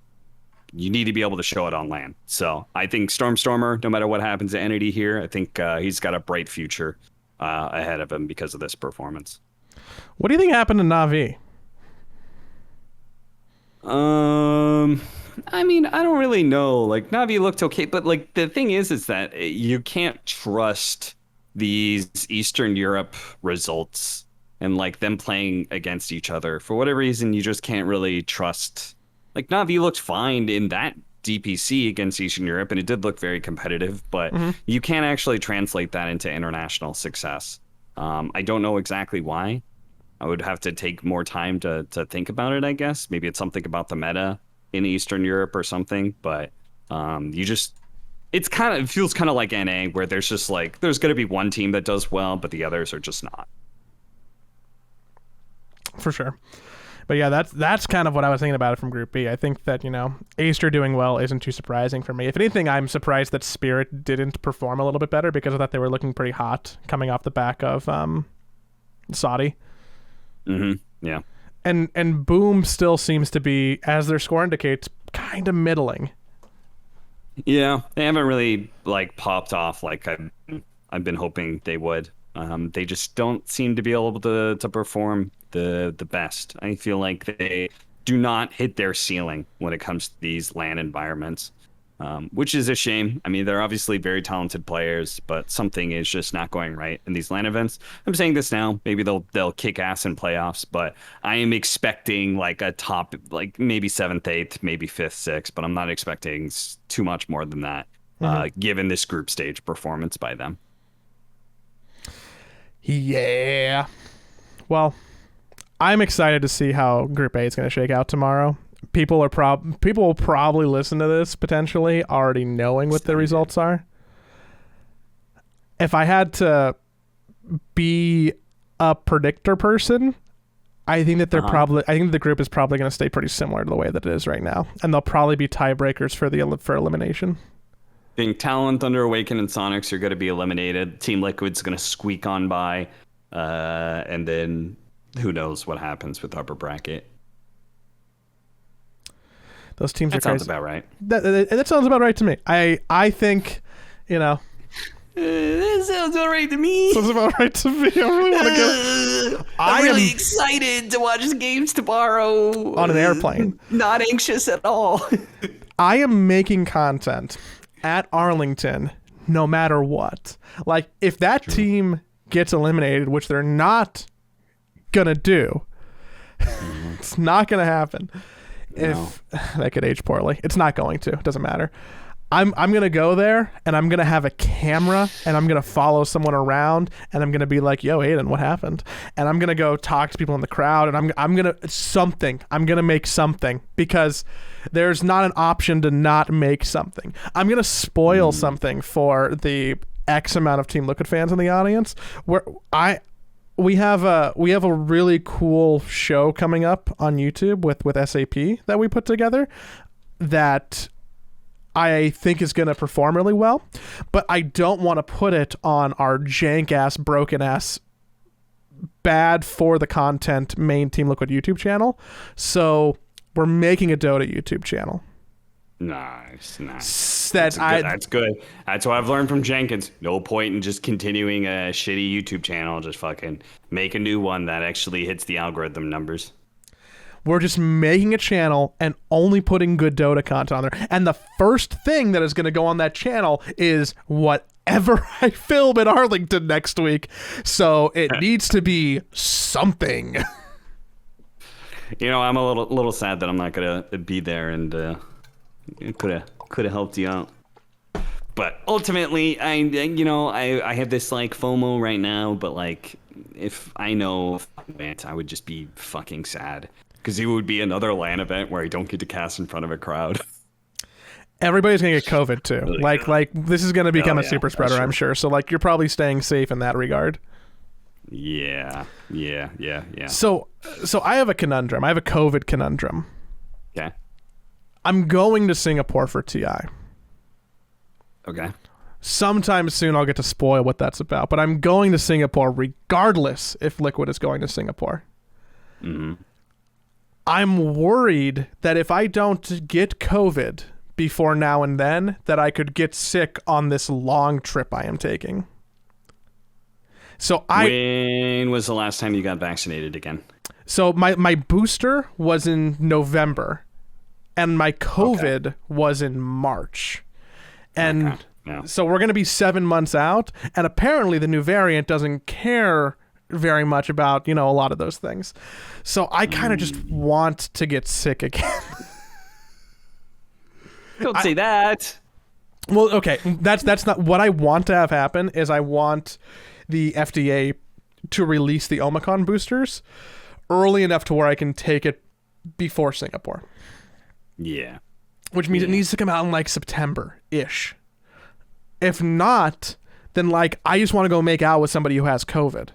you need to be able to show it on LAN. So I think Stormstormer, no matter what happens to Entity here, I think he's got a bright future ahead of him because of this performance. What do you think happened to Navi? I mean, I don't really know. Like Navi looked okay, but like the thing is that you can't trust these Eastern Europe results and like them playing against each other, for whatever reason, you just can't really trust. Like Navi looked fine in that DPC against Eastern Europe, and it did look very competitive, but you can't actually translate that into international success. I don't know exactly why. I would have to take more time to think about it, I guess. Maybe it's something about the meta in Eastern Europe or something, but it feels kind of like NA, where there's just like, there's going to be one team that does well, but the others are just not. For sure. But yeah, that's kind of what I was thinking about it from Group B. I think that, Acer doing well isn't too surprising for me. If anything, I'm surprised that Spirit didn't perform a little bit better, because I thought they were looking pretty hot coming off the back of Saudi. Yeah. And Boom still seems to be, as their score indicates, kind of middling. Yeah, they haven't really like popped off like I've been hoping they would. They just don't seem to be able to perform the best. I feel like they do not hit their ceiling when it comes to these LAN environments, which is a shame. I mean, they're obviously very talented players, but something is just not going right in these LAN events. I'm saying this now. Maybe they'll kick ass in playoffs, but I am expecting like a top, like maybe 7th, 8th, maybe 5th, 6th, but I'm not expecting too much more than that, given this group stage performance by them. Yeah. Well, I'm excited to see how Group A is going to shake out tomorrow. People will probably listen to this potentially already knowing what the results are. If I had to be a predictor person, I think that I think the group is probably going to stay pretty similar to the way that it is right now, and they'll probably be tiebreakers for elimination. Think Talon, Thunder, Awaken, and Sonics are going to be eliminated. Team Liquid's going to squeak on by, and then who knows what happens with upper bracket. Those teams that are crazy. Sounds about right. That sounds about right to me. I think, that sounds all right to me. Sounds about right to me. I really want to go. I'm really excited to watch games tomorrow on an airplane. Not anxious at all. I am making content at Arlington no matter what. Like, if that team gets eliminated, which they're not gonna do, it's not gonna happen. If that could age poorly, it's not going to. It doesn't matter. I'm gonna go there, and I'm gonna have a camera, and I'm gonna follow someone around, and I'm gonna be like, "Yo, Aiden, what happened?" And I'm gonna go talk to people in the crowd, and I'm gonna make something, because there's not an option to not make something. I'm gonna spoil something for the X amount of Team Liquid fans in the audience. We have a really cool show coming up on YouTube with SAP that we put together that I think is going to perform really well, but I don't want to put it on our jank ass, broken ass, bad for the content main Team Liquid YouTube channel. So we're making a Dota YouTube channel. Nice. That's good. That's what I've learned from Jenkins. No point in just continuing a shitty YouTube channel. Just fucking make a new one that actually hits the algorithm numbers. We're just making a channel and only putting good Dota content on there. And the first thing that is going to go on that channel is whatever I film in Arlington next week. So it needs to be something. I'm a little sad that I'm not going to be there, and could have helped you out. But ultimately, I have this like FOMO right now, but like if I know I would just be fucking sad. Because it would be another LAN event where I don't get to cast in front of a crowd. Everybody's going to get COVID too. Like this is going to become a super spreader, I'm sure. So like you're probably staying safe in that regard. Yeah. So I have a conundrum. I have a COVID conundrum. Okay. I'm going to Singapore for TI. Okay. Sometime soon I'll get to spoil what that's about. But I'm going to Singapore regardless if Liquid is going to Singapore. Mm-hmm. I'm worried that if I don't get COVID before now and then, that I could get sick on this long trip I am taking. So when was the last time you got vaccinated again? So my booster was in November, and my COVID was in March. And Yeah. So we're going to be 7 months out, and apparently the new variant doesn't care very much about, a lot of those things. So I kind of just want to get sick again. Don't say that. Well, okay, that's not what I want to have happen. Is I want the FDA to release the Omicron boosters early enough to where I can take it before Singapore. Yeah. Which means it needs to come out in like September-ish. If not, then like I just want to go make out with somebody who has COVID.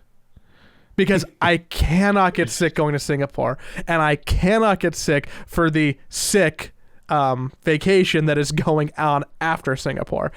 Because I cannot get sick going to Singapore, and I cannot get sick for the sick vacation that is going on after Singapore.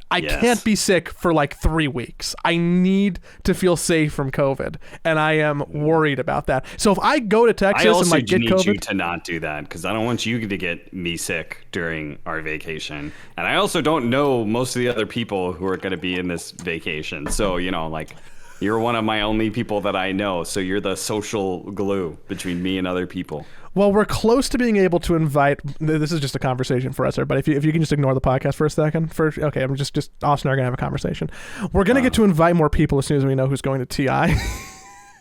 I can't be sick for like 3 weeks. I need to feel safe from COVID, and I am worried about that. So if I go to Texas and like get COVID, I also need you to not do that because I don't want you to get me sick during our vacation, and I also don't know most of the other people who are going to be in this vacation. So like. You're one of my only people that I know, so you're the social glue between me and other people. Well, we're close to being able to invite. This is just a conversation for us, but if you can just ignore the podcast for a second. Okay, I'm just Austin and I are gonna have a conversation. We're gonna get to invite more people as soon as we know who's going to TI.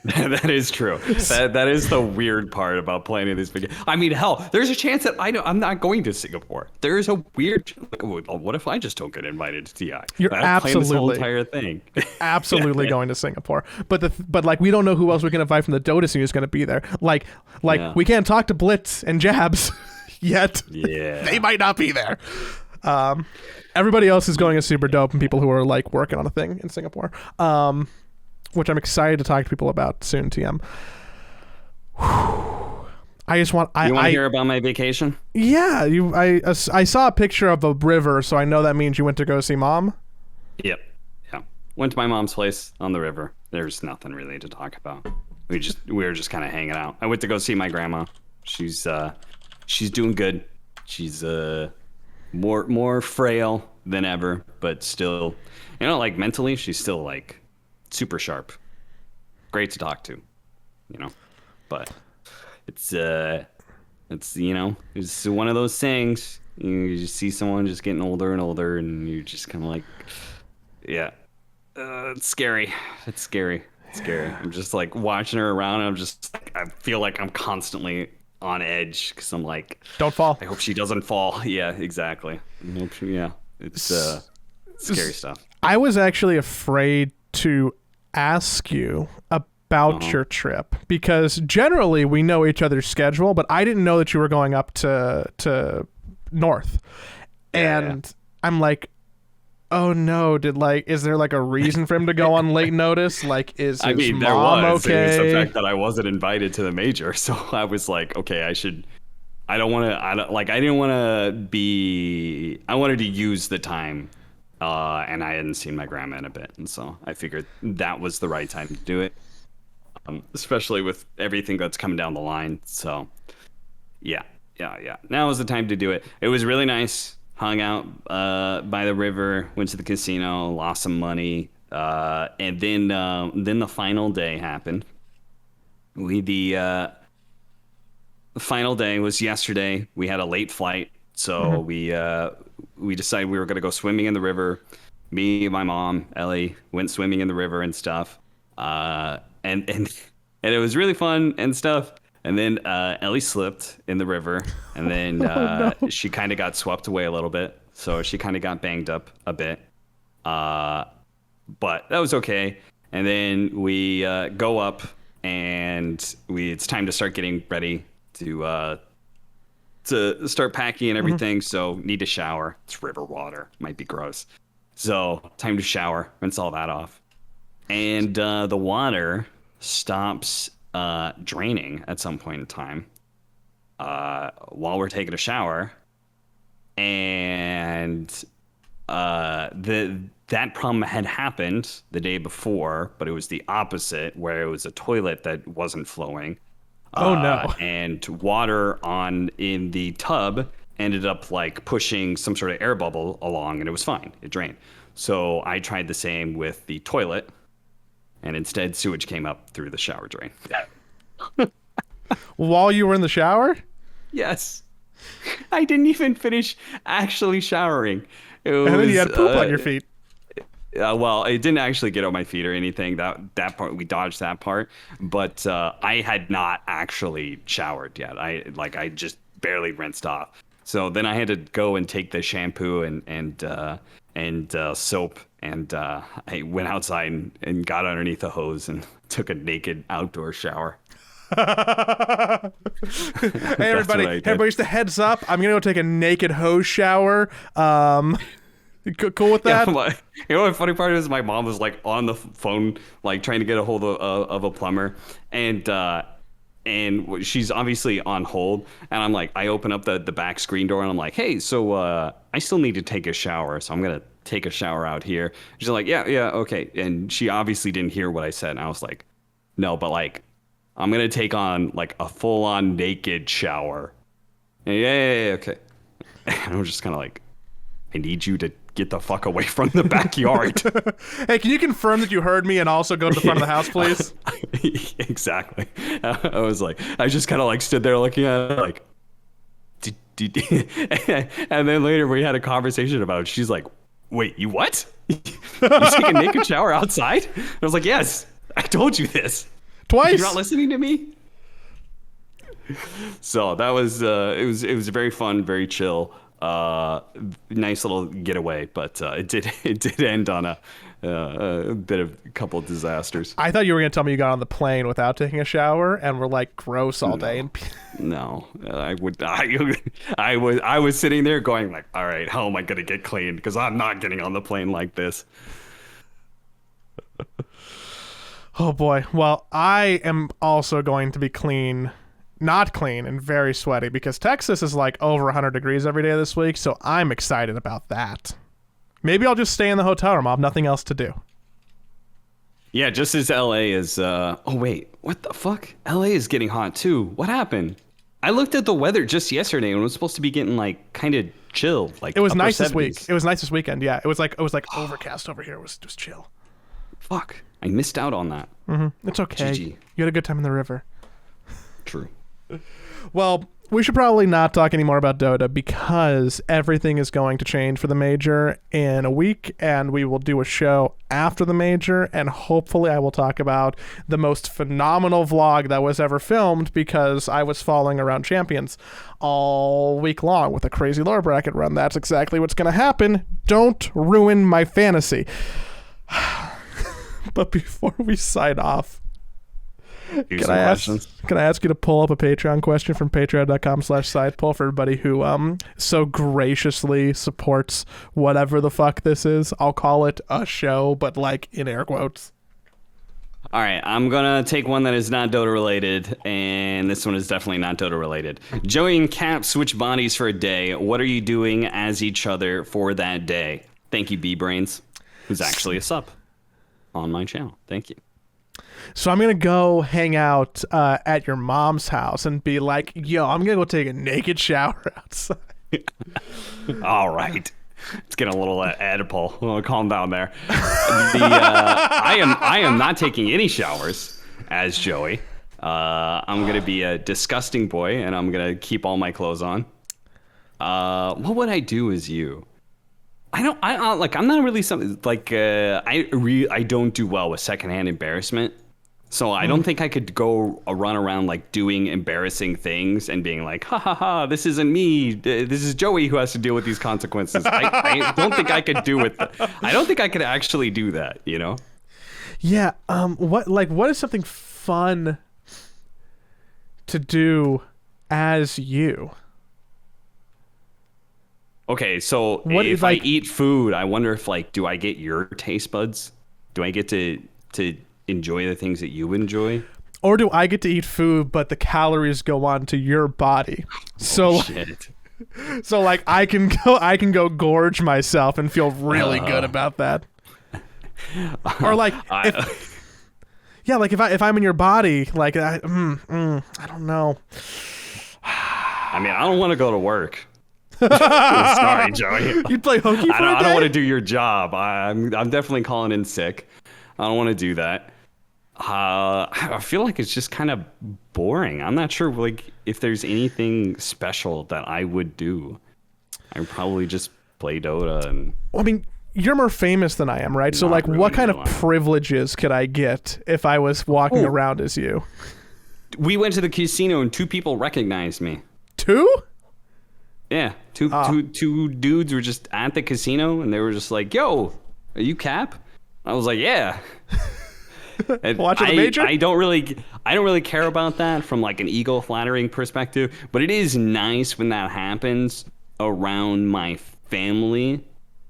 That is true. That is the weird part about planning this video. I mean, hell, there's a chance that I'm not going to Singapore. There's a weird. What if I just don't get invited to TI? You're absolutely this whole entire thing. Absolutely going to Singapore. But like we don't know who else we can invite from the DOTA scene who's going to be there. Like we can't talk to Blitz and Jabs yet. Yeah, they might not be there. Everybody else is going as super dope, and people who are like working on a thing in Singapore. Which I'm excited to talk to people about soon, TM. I just want... You want to hear about my vacation? Yeah. I saw a picture of a river, so I know that means you went to go see Mom? Yep. Yeah. Went to my mom's place on the river. There's nothing really to talk about. We were just kind of hanging out. I went to go see my grandma. She's doing good. She's more frail than ever, but still, like mentally, she's still like... super sharp, great to talk to, but it's one of those things. You just see someone just getting older and older, and you're just kind of like, it's scary. It's scary. I'm just like watching her around, and I'm just like, I feel like I'm constantly on edge because I'm like, don't fall. I hope she doesn't fall. Yeah, exactly. It's scary stuff. I was actually afraid to ask you about your trip because generally we know each other's schedule, but I didn't know that you were going up to North. And I'm like, oh no, is there like a reason for him to go on late notice? Like, is his mom okay? It was the fact that I wasn't invited to the major, so I was like, okay, I wanted to use the time. And I hadn't seen my grandma in a bit, and so I figured that was the right time to do it, especially with everything that's coming down the line. So, yeah. Now was the time to do it. It was really nice. Hung out by the river, went to the casino, lost some money, and then the final day happened. The final day was yesterday. We had a late flight, so we decided we were going to go swimming in the river. Me, my mom, Ellie went swimming in the river and stuff. And it was really fun and stuff. And then Ellie slipped in the river, and then she kind of got swept away a little bit. So she kind of got banged up a bit. But that was okay. And then we go up, and it's time to start getting ready to start packing and everything. So need to shower. It's river water, might be gross. So time to shower, rinse all that off. And the water stops draining at some point in time while we're taking a shower. And that problem had happened the day before, but it was the opposite, where it was a toilet that wasn't flowing. Oh no! And water in the tub ended up like pushing some sort of air bubble along, and it was fine. It drained. So I tried the same with the toilet, and instead sewage came up through the shower drain. While you were in the shower? Yes. I didn't even finish actually showering. It And then you was had poop on your feet. well, it didn't actually get on my feet or anything. That part we dodged that part, but I had not actually showered yet. I just barely rinsed off. So then I had to go and take the shampoo and soap, and I went outside and got underneath the hose and took a naked outdoor shower. Hey everybody, just a heads up. I'm gonna go take a naked hose shower. Cool with that? Yeah, you know what the funny part is? My mom was like on the phone, like trying to get a hold of a plumber, and she's obviously on hold. And I'm like, I open up the back screen door, and I'm like, hey, so I still need to take a shower, so I'm gonna take a shower out here. She's like, yeah, okay. And she obviously didn't hear what I said, and I was like, no, but like, I'm gonna take on like a full on naked shower. And yeah, okay. And I was just kind of like, I need you to get the fuck away from the backyard. Hey, can you confirm that you heard me and also go to the front of the house, please? Exactly. I was like, I just kind of like stood there looking at it like, and then later we had a conversation about it. She's like, wait, you what? You take a naked shower outside? And I was like, yes, I told you this. Twice. You're not listening to me? So that was, it was very fun, very chill. Nice little getaway, but it did end on a bit of a couple of disasters. I thought you were gonna tell me you got on the plane without taking a shower and were like gross all day. And No, I was sitting there going like, all right, how am I gonna get clean? Because I'm not getting on the plane like this. oh boy. Well, I am also going to be clean. Not clean and very sweaty because Texas is like over 100 degrees every day this week, so I'm excited about that. Maybe I'll just stay in the hotel room. I'll have nothing else to do. Yeah, just as LA is oh wait, what the fuck? LA is getting hot too. What happened? I looked at the weather just yesterday and it was supposed to be getting like kind of chill, like it was upper nice 70s. this week. It was nice this weekend. Yeah, it was like overcast over here. It was just chill. Fuck, I missed out on that. It's okay. GG. You had a good time in the river. True. Well, we should probably not talk anymore about Dota because everything is going to change for the major in a week, and we will do a show after the major, and hopefully I will talk about the most phenomenal vlog that was ever filmed because I was following around champions all week long with a crazy lore bracket run. That's exactly what's going to happen. Don't ruin my fantasy. But before we sign off, can I ask you to pull up a Patreon question from patreon.com/sidepull for everybody who so graciously supports whatever the fuck this is? I'll call it a show, but like in air quotes. All right, I'm gonna take one that is not Dota related, and this one is definitely not Dota related. Joey and Cap switch bodies for a day. What are you doing as each other for that day? Thank you, B-Brains, who's actually a sub on my channel. Thank you. So I'm going to go hang out at your mom's house and be like, yo, I'm going to go take a naked shower outside. All right. It's getting a little Oedipal. Calm down there. I am not taking any showers as Joey. I'm going to be a disgusting boy, and I'm going to keep all my clothes on. What would I do as you? I'm not really something like I don't do well with secondhand embarrassment. So I don't think I could go run around like doing embarrassing things and being like, ha ha ha, this isn't me. This is Joey who has to deal with these consequences. I don't think I could do it. I don't think I could actually do that, you know? Yeah. What is something fun to do as you? Okay, so if I eat food, I wonder if like, do I get your taste buds? Do I get to enjoy the things that you enjoy? Or do I get to eat food, but the calories go on to your body? So, shit. So like I can go gorge myself and feel really good about that. Or like, if I'm in your body, like I don't know. I mean, I don't want to go to work. Sorry, Joey. You'd play hooky for a day? I don't want to do your job. I'm definitely calling in sick. I don't want to do that. I feel like it's just kind of boring. I'm not sure like if there's anything special that I would do. I'd probably just play Dota and. Well, I mean, you're more famous than I am, right? So, Not like, what really, kind no. of privileges could I get if I was walking around as you? We went to the casino and 2 people recognized me. 2? Yeah, two dudes were just at the casino and they were just like, "Yo, are you Cap?" I was like, "Yeah." And Watching the major? I don't really care about that from like an ego flattering perspective, but it is nice when that happens around my family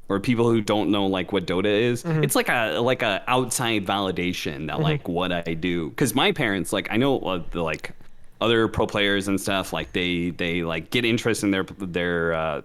or people who don't know like what Dota is. It's like a outside validation that like what I do. Because my parents, like I know like other pro players and stuff, like they like get interest in their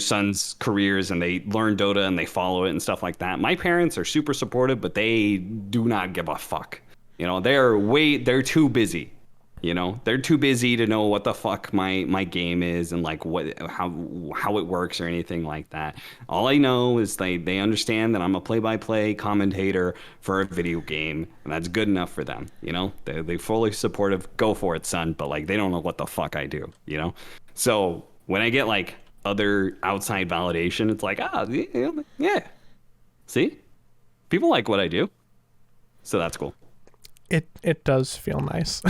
sons' careers and they learn Dota and they follow it and stuff like that. My parents are super supportive, but they do not give a fuck. You know, they're too busy. You know, they're too busy to know what the fuck my game is and like how it works or anything like that. All I know is they understand that I'm a play-by-play commentator for a video game, and that's good enough for them. You know, they fully supportive. Go for it, son. But like they don't know what the fuck I do. You know, so when I get like other outside validation, it's like yeah, see, people like what I do, so that's cool. It does feel nice.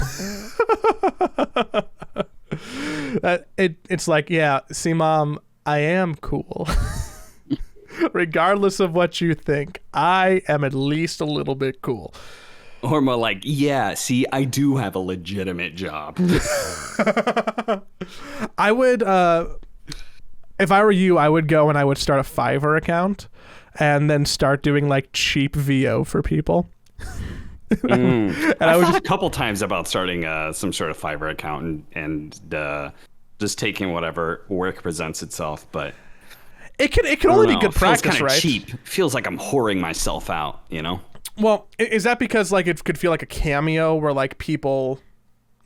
It's like, yeah, see, Mom, I am cool. Regardless of what you think, I am at least a little bit cool. Or more like, yeah, see, I do have a legitimate job. I would, if I were you, I would go and I would start a Fiverr account and then start doing like cheap VO for people. And I thought a couple times about starting some sort of Fiverr account and just taking whatever work presents itself, but it can only be good practice, feels right? Cheap. Feels like I'm whoring myself out, you know? Well, is that because like it could feel like a cameo where like people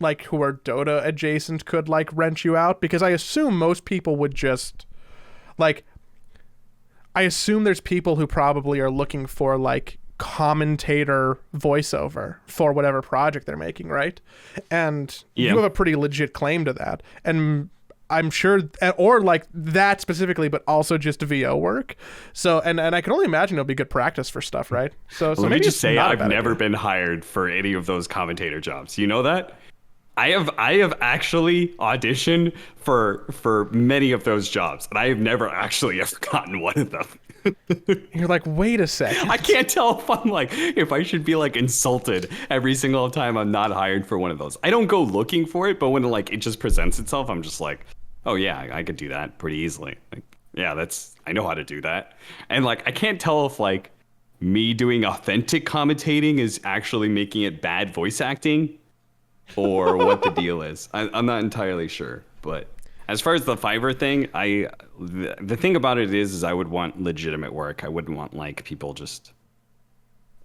like who are Dota adjacent could like rent you out? Because I assume most people would just like, I assume there's people who probably are looking for like commentator voiceover for whatever project they're making, right? And you have a pretty legit claim to that, and I'm sure, or like that specifically, but also just VO work. So and I can only imagine it'll be good practice for stuff, right? So let me just say, I've never been hired for any of those commentator jobs. You know that? I have actually auditioned for many of those jobs, and I have never actually ever gotten one of them. You're like, wait a second. I can't tell if I should be like insulted every single time I'm not hired for one of those. I don't go looking for it, but when like it just presents itself, I'm just like, oh yeah, I could do that pretty easily. Like, yeah, I know how to do that. And like I can't tell if like me doing authentic commentating is actually making it bad voice acting or what the deal is. I'm not entirely sure, but as far as the Fiverr thing, the thing about it is I would want legitimate work. I wouldn't want like people just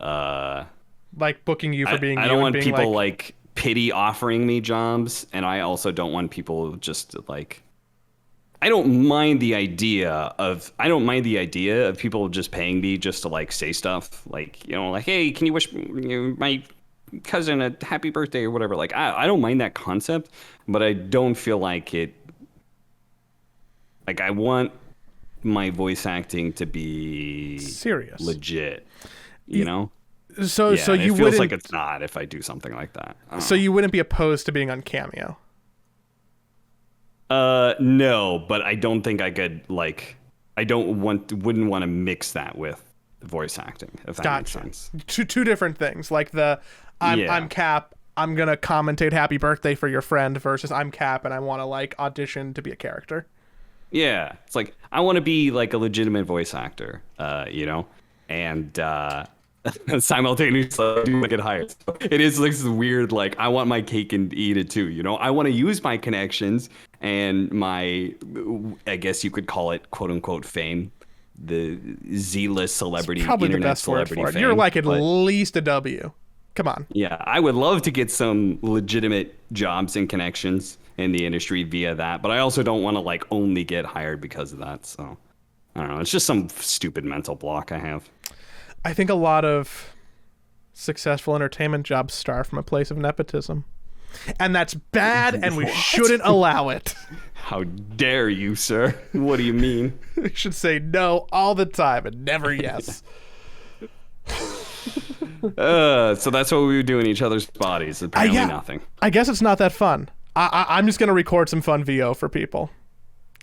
like booking you for being. I don't want people like pity offering me jobs, and I also don't want people just like. I don't mind the idea of people just paying me just to like say stuff like, you know, like, hey, can you wish my cousin a happy birthday or whatever. Like I don't mind that concept, but I don't feel like it. Like I want my voice acting to be serious, legit, you know. So you it feels wouldn't, like it's not if I do something like that. So you wouldn't be opposed to being on Cameo? No, but I don't think I could like. Wouldn't want to mix that with voice acting. If that makes sense. Two different things. Like I'm Cap. I'm gonna commentate "Happy Birthday" for your friend versus I'm Cap and I want to like audition to be a character. Yeah, it's like I want to be like a legitimate voice actor, you know, and simultaneously get hired. So it is like this weird, like I want my cake and eat it too, you know. I want to use my connections and my, I guess you could call it quote unquote fame, the Z-list celebrity, probably internet the best celebrity word for it. fame. You're like at least a W. Come on. Yeah, I would love to get some legitimate jobs and connections in the industry via that, but I also don't want to like only get hired because of that. So I don't know. It's just some stupid mental block I have. I think a lot of successful entertainment jobs start from a place of nepotism, and that's bad, and we shouldn't allow it. How dare you, sir? What do you mean? You should say no all the time and never yes. So that's what we would do in each other's bodies. Apparently nothing. I guess it's not that fun. I'm just going to record some fun VO for people.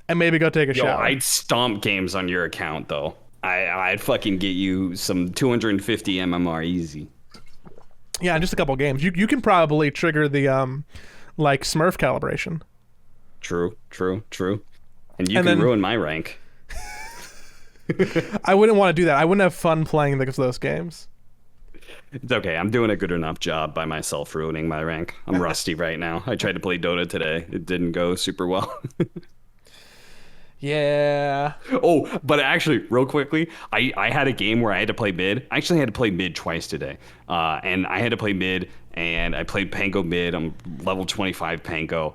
And maybe go take a shower. I'd stomp games on your account, though. I'd fucking get you some 250 MMR easy. Yeah, in just a couple games. You can probably trigger the, like, Smurf calibration. True. And you can ruin my rank. I wouldn't want to do that. I wouldn't have fun playing those games. It's okay. I'm doing a good enough job by myself ruining my rank. I'm rusty right now. I tried to play Dota today. It didn't go super well. Yeah. Oh, but actually, real quickly, I had a game where I had to play mid. I actually had to play mid twice today. And I had to play mid, and I played Pango mid. I'm level 25 Pango.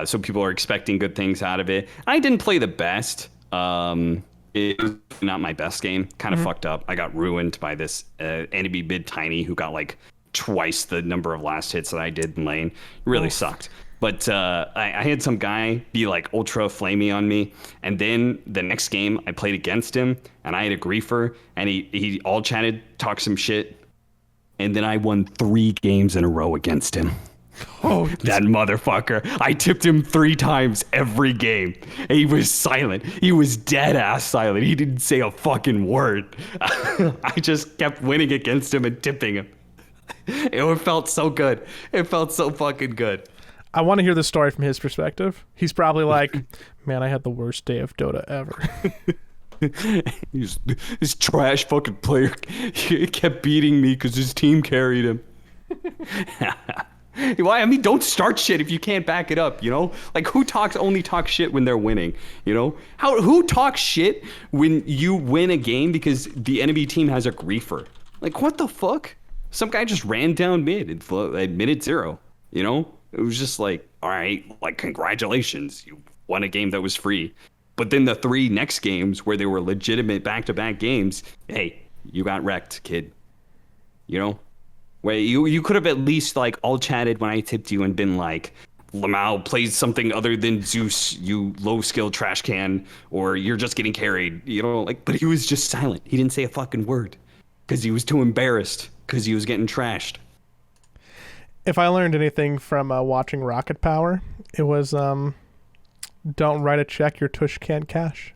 So people are expecting good things out of it. I didn't play the best. It was not my best game. Kind of fucked up. I got ruined by this enemy mid tiny who got like twice the number of last hits that I did in lane. Really sucked. But I had some guy be like ultra flamey on me, and then the next game I played against him, and I had a griefer, and he all chatted, talked some shit, and then I won 3 games in a row against him. Oh, that motherfucker. I tipped him 3 times every game. He was silent. He was dead ass silent. He didn't say a fucking word. I just kept winning against him and tipping him. It felt so good. It felt so fucking good. I want to hear the story from his perspective. He's probably like, man, I had the worst day of Dota ever. This trash fucking player he kept beating me because his team carried him. Why? I mean, don't start shit if you can't back it up, you know? Like, who only talks shit when they're winning, you know? Who talks shit when you win a game because the enemy team has a griefer? Like, what the fuck? Some guy just ran down mid at minute 0, you know? It was just like, all right, like, congratulations. You won a game that was free. But then the 3 next games where they were legitimate back-to-back games, hey, you got wrecked, kid. You know? Where you could have at least, like, all chatted when I tipped you and been like, Lamau plays something other than Zeus, you low-skill trash can, or you're just getting carried, you know? Like, but he was just silent. He didn't say a fucking word because he was too embarrassed because he was getting trashed. If I learned anything from watching Rocket Power, it was don't write a check your tush can't cash.